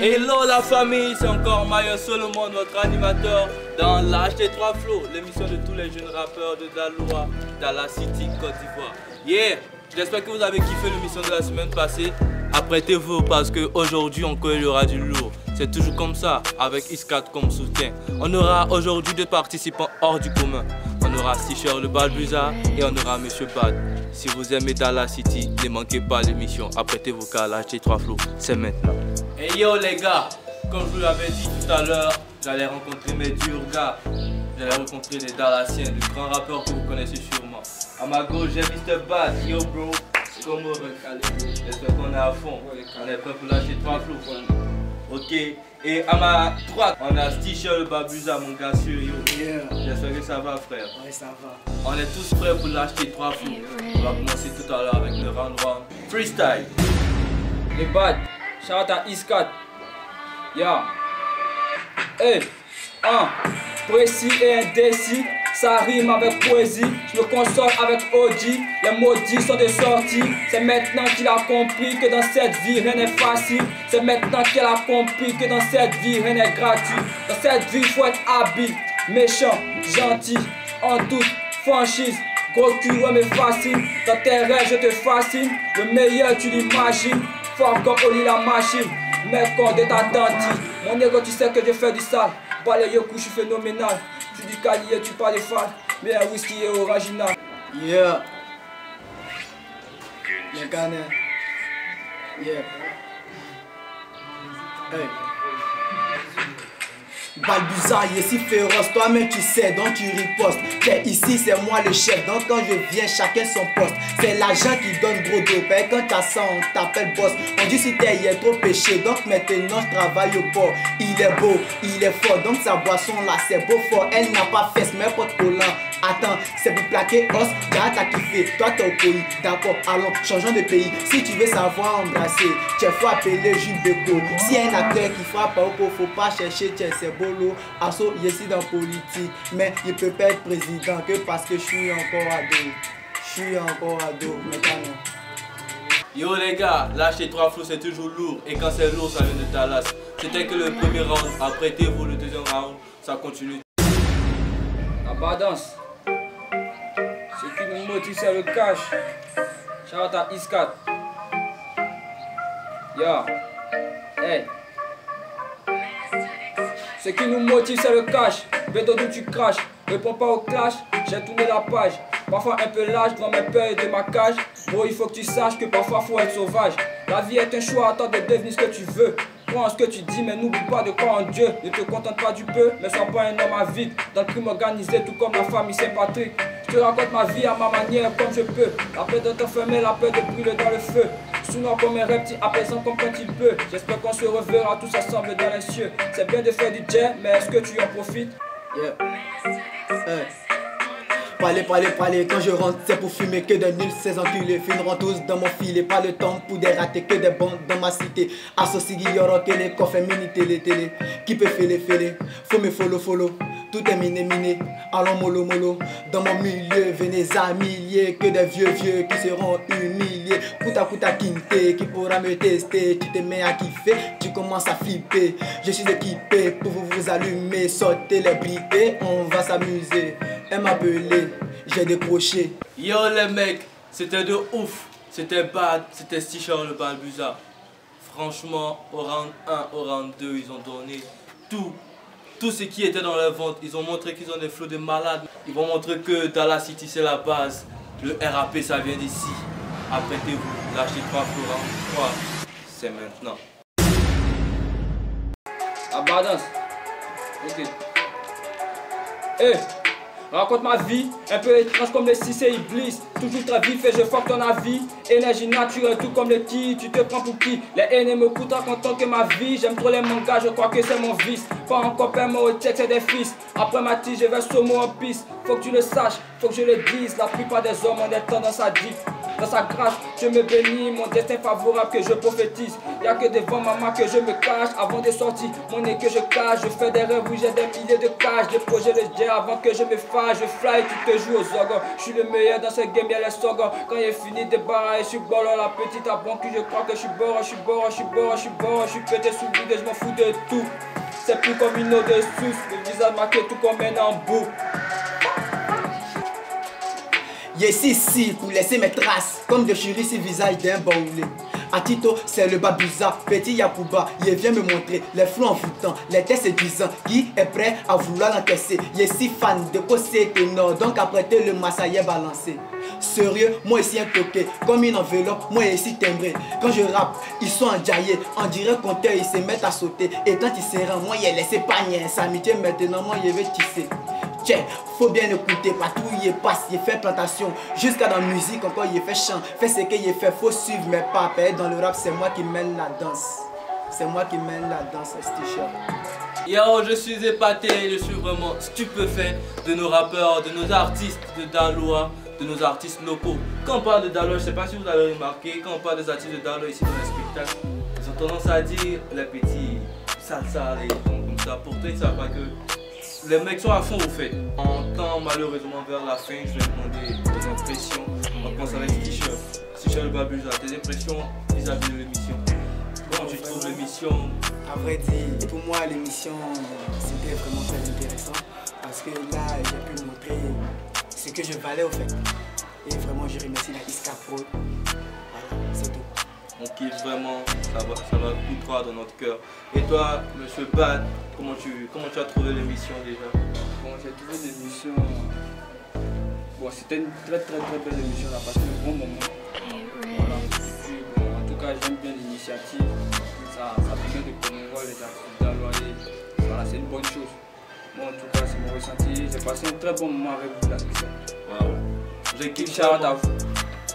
Hello la famille, c'est encore Mayo Solomon, votre animateur dans l'HT3 Flow, l'émission de tous les jeunes rappeurs de Daloa, Dala City, Côte d'Ivoire. Yeah, j'espère que vous avez kiffé l'émission de la semaine passée. Apprêtez-vous parce qu'aujourd'hui encore il y aura du lourd. C'est toujours comme ça, avec Iskat comme soutien. On aura aujourd'hui deux participants hors du commun. On aura Stitcher le Balbuza et on aura Monsieur Bad. Si vous aimez Dala City, ne manquez pas l'émission. Apprêtez-vous car l'HT3 Flow, c'est maintenant. Et yo les gars, comme je vous l'avais dit tout à l'heure, j'allais rencontrer mes durs gars. J'allais rencontrer les Dalassiens, de grands rappeurs que vous connaissez sûrement. À ma gauche, j'ai Mr. Bad. Yo bro, comment recalez-vous? J'espère qu'on est à fond. On est prêt pour lâcher 3 flots. Ok. Et à ma droite, on a Stitcher le Balbuza, mon gars sûr. Yo. Yeah. J'espère que ça va frère. Ouais, ça va. On est tous prêts pour lâcher 3 flots. On va commencer tout à l'heure avec le round 1 freestyle. Les Bad, shout out à Iskat. Yeah. Hey, précis et indécis, ça rime avec poésie. Je me console avec Oji, les maudits sont des sorties. C'est maintenant qu'il a compris que dans cette vie rien n'est facile. C'est maintenant qu'elle a compris que dans cette vie rien n'est gratuit. Dans cette vie faut être habile, méchant, gentil, en toute franchise. Gros cul, ouais mais facile. Dans tes rêves je te fascine. Le meilleur tu l'imagines. Fort comme Oli la machine. Mec on de ta tante. Mon ego tu sais que je fais du sale. Balaye au cou je suis phénoménal. Tu dis calier tu parles de fan. Mais un whisky est original. Yeah. Les Ghanéens. Yeah. Hey. Balbuza, il est si féroce, toi-même tu sais, donc tu ripostes. T'es ici, c'est moi le chef, donc quand je viens, chacun son poste. C'est l'agent qui donne gros dos, ben quand t'as ça, on t'appelle boss. On dit si t'es hier trop péché, donc maintenant je travaille au port. Il est beau, il est fort, donc sa boisson là, c'est beau fort. Elle n'a pas fesse, mais pas de collant. Attends, c'est pour plaquer os, gars t'as kiffé, toi t'es au pays. D'accord, allons, changeons de pays. Si tu veux savoir embrasser, tu faut appeler Jules Beko. Si un acteur qui frappe pas au pot, faut pas chercher, c'est bolo. Asso, je suis dans politique, mais il peut pas être président que parce que je suis encore ado. Je suis encore ado, maintenant. Yo les gars, lâcher 3 flots c'est toujours lourd. Et quand c'est lourd ça vient de Dallas. C'était que le premier round, apprêtez-vous le deuxième round, ça continue. La badance. Ce qui nous motive c'est le cash. Shout out à Iskat. Yeah. Hey. Ce qui nous motive c'est le cash. Béton d'où tu craches. Réponds pas au clash, j'ai tourné la page. Parfois un peu lâche devant mes peurs et de ma cage. Bro, il faut que tu saches que parfois faut être sauvage. La vie est un choix, attends de devenir ce que tu veux. Prends ce que tu dis, mais n'oublie pas de croire en Dieu. Ne te contente pas du peu, mais sois pas un homme à vide. Dans le crime organisé, tout comme la famille Saint-Patrick. Je te raconte ma vie à ma manière, comme je peux. La peur de t'enfermer, la peur de brûler dans le feu. Souvent comme un reptile, apaisant comme quand il peut. J'espère qu'on se reverra tous ensemble dans les cieux. C'est bien de faire du jet, mais est-ce que tu en profites? Yeah. Hey. Parler, quand je rentre, c'est pour fumer que des nuls, ces enculés finiront tous dans mon filet. Pas le temps pour des ratés, que des bandes dans ma cité. Associe Guillaume, que les coffres, mini télé. Qui peut faire faut me follow. Tout est miné. Allons mollo. Dans mon milieu, venez à milliers. Que des vieux qui seront humiliés. Kuta quinte, qui pourra me tester. Tu te mets à kiffer, tu commences à flipper. Je suis équipé pour vous allumer. Sortez les briquets, on va s'amuser. Elle m'a appelé, j'ai décroché. Yo les mecs, c'était de ouf. C'était Bad, c'était Stitcher le Balbuza. Franchement, au round 1, au round 2, ils ont donné tout ce qui était dans leur ventre. Ils ont montré qu'ils ont des flots de malades. Ils vont montrer que Dala City c'est la base. Le RAP ça vient d'ici. Apprêtez-vous, lâchez 3 flots round 3. C'est maintenant. La badance. Ok. Hey. Raconte ma vie, un peu étrange comme les 6 et Iblis. Toujours très vif et je fuck ton avis. Énergie naturelle, tout comme le qui. Tu te prends pour qui? Les haines me coûtent en tant que ma vie. J'aime trop les mangas, je crois que c'est mon vice. Pas encore père, au check, c'est des fils. Après ma tige, je vais sur moi en piste. Faut que tu le saches, faut que je le dise. La plupart des hommes ont des tendances à dire. Dans sa grâce, je me bénis, mon destin favorable que je prophétise. Y'a que devant maman que je me cache avant de sortir. Mon nez que je cache, je fais des rêves où j'ai des milliers de cages. Des projets de jet avant que je me fasse. Je fly tout le jour aux organes. Je suis le meilleur dans ce game, y'a les slogans. Quand il est fini de barrer, je suis bord la petite à banque. Je crois que je suis bord, je suis bord, je suis bord, je suis bord. Je suis pété sous le vide, je m'en fous de tout. C'est plus comme une eau de source, le visage marqué tout comme un embout. Yes, ici pour laisser mes traces, comme de chérir ce visage d'un baoulé. Atito, c'est le Babuza, petit Yakuba, il vient me montrer les flots envoûtants, les tests séduisants, qui est prêt à vouloir l'encaisser. Il est si fan de quoi c'est ténor, donc apprêter le massaïen balancé. Sérieux, moi ici un toqué, comme une enveloppe, moi ici timbré. Quand je rappe, ils sont enjaillés, on dirait compteur, ils se mettent à sauter. Et quand ils se rendent, moi il laissé panier, sa amitié maintenant, moi il veut tisser. Tiens, faut bien écouter, partout il passe, il fait plantation. Jusqu'à dans la musique, encore il fait chant. Fait ce qu'il fait, faut suivre mes pas. Dans le rap, c'est moi qui mène la danse. C'est moi qui mène la danse, ce t-shirt. Yo, je suis épaté, je suis vraiment stupéfait de nos rappeurs, de nos artistes de Daloa, de nos artistes locaux. Quand on parle de Daloa, je sais pas si vous avez remarqué, quand on parle des artistes de Daloa ici dans les spectacles, ils ont tendance à dire les petits salsa, les tons comme ça. Pourtant, ils savent pas que les mecs sont à fond au fait. En temps, malheureusement, vers la fin, je vais demander des impressions. On commence avec t-shirt. T-shirt le Babuza, tes impressions vis-à-vis de l'émission. Comment tu trouves l'émission? À vrai dire, pour moi, l'émission, c'était vraiment très intéressant. Parce que là, j'ai pu montrer ce que je valais au fait. Et vraiment, je remercie la Iska Pro. Voilà, c'est tout. On kiffe vraiment, ça va tout droit dans notre cœur. Et toi, monsieur Bad, comment tu as trouvé l'émission déjà? Bon, j'ai trouvé l'émission. Bon, c'était une très belle émission, on a passé un bon moment. Voilà. Puis, bon, en tout cas, j'aime bien l'initiative. Ça permet de promouvoir les artistes d'Aloyer. Voilà, c'est une bonne chose. Moi, en tout cas, c'est mon ressenti. J'ai passé un très bon moment avec vous là. Waouh. J'ai kiffé. Shout out à vous.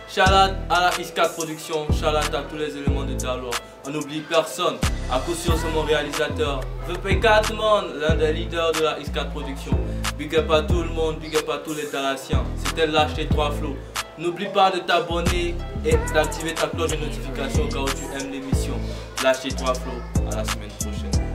Shout out à la Iska Production, shout out à tous les éléments de Daloa. On n'oublie personne. À coup sûr, c'est mon réalisateur. VP Catman, l'un des leaders de la Iska Production. Big up à tout le monde, big up à tous les Dalasiens. C'était lâcher 3 flots. N'oublie pas de t'abonner et d'activer ta cloche de notification au cas où tu aimes l'émission. Lâcher 3 flots. À la semaine prochaine.